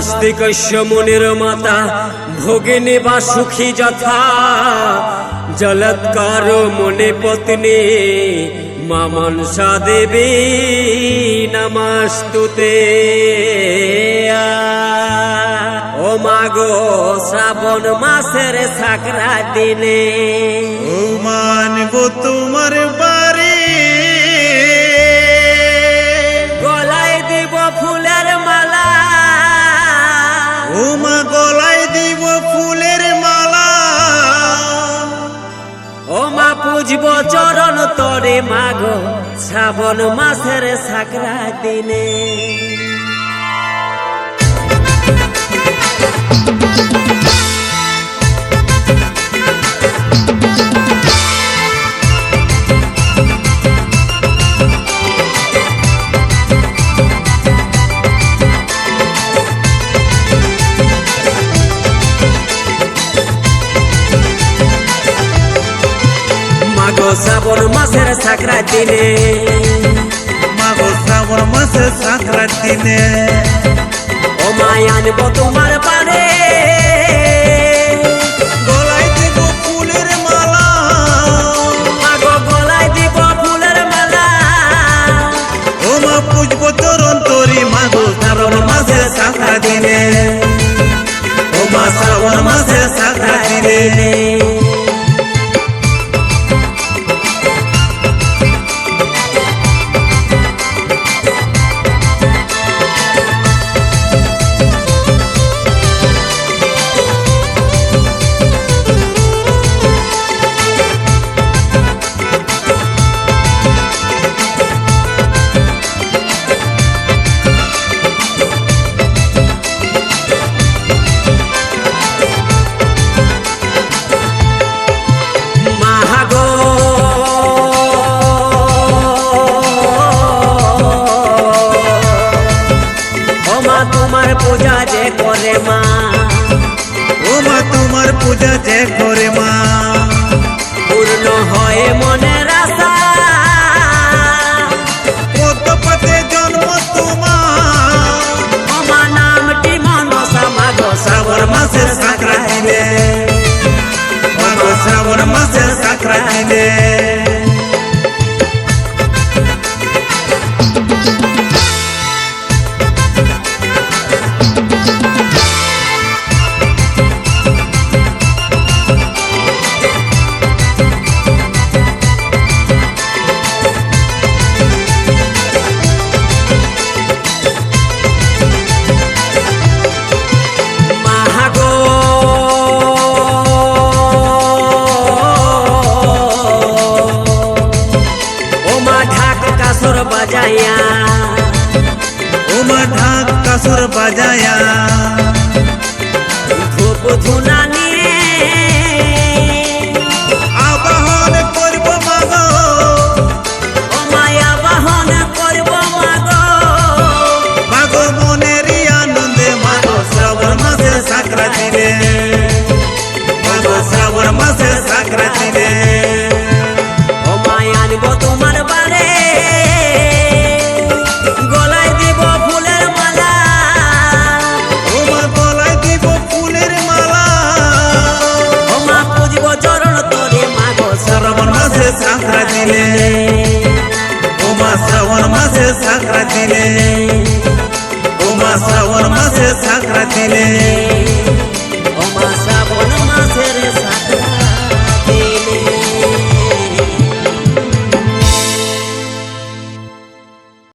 নাস্তিক মুনির মাতা ভোগিনী বা সুখী যথা জলৎকার মুনি পত্নী মা মনসা দেবী নমস্তুতে। ও মাগো শ্রাবণ মাসের সাকরা দিনে ও মানব তোমার বাড়ি গলায় দিব ফুলের মালা। ও মা গলায় দিব ফুলের মালা। ও মা পুজব চরণ তরে মাগো শ্রাবণ মাসের সাকরা দিনে। মাগো শ্রাবণ মাসের সাকরা দিনে, মাগো শ্রাবণ মাসের সাকরা দিনে, ও মায় আনব তোমার পানে গলায় দিব ফুলের মালা। মাগো গলায় দিব ফুলের মালা। ও মা পুজব চরণ তরি মাগো শ্রাবণ মাসের সাকরা দিনে, ও মা শ্রাবণ মাসের সাকরা দিনে। পূজা যে করে মা, ও মা তোমার পূজা যে করে মা, পূর্ণ হয় মনের আশা। কত পথে জন্ম তোমার, ও মা নামটি মনসা। মাগো শ্রাবণ মাসের সাকরা দিনে, মাগো শ্রাবণ মাসের সাকরা দিনে। বাজায়া ও মা ঢাক কাসর বাজায়া, ধূপ ধুনা নিয়ে আবাহন করব মাগো, ও মায়া বাহন করব মাগো। মাগো মনের আনন্দে মাগো শ্রাবণ মাসের সাকরা দিনে, মাগো শ্রাবণ মাসের সাকরা দিনে। ও মায়া আনব তোমার বাড়ে গলায় দিব ফুলের মালা। ও মা গলায় দিব ফুলের মালা। ও মা পুজব চরণ তরে মাগো শ্রাবণ মাসের সাকরা দিনে, ও মা শ্রাবণ মাসের সাকরা দিনে, ও মা শ্রাবণ মাসের সাকরা দিনে। ও মা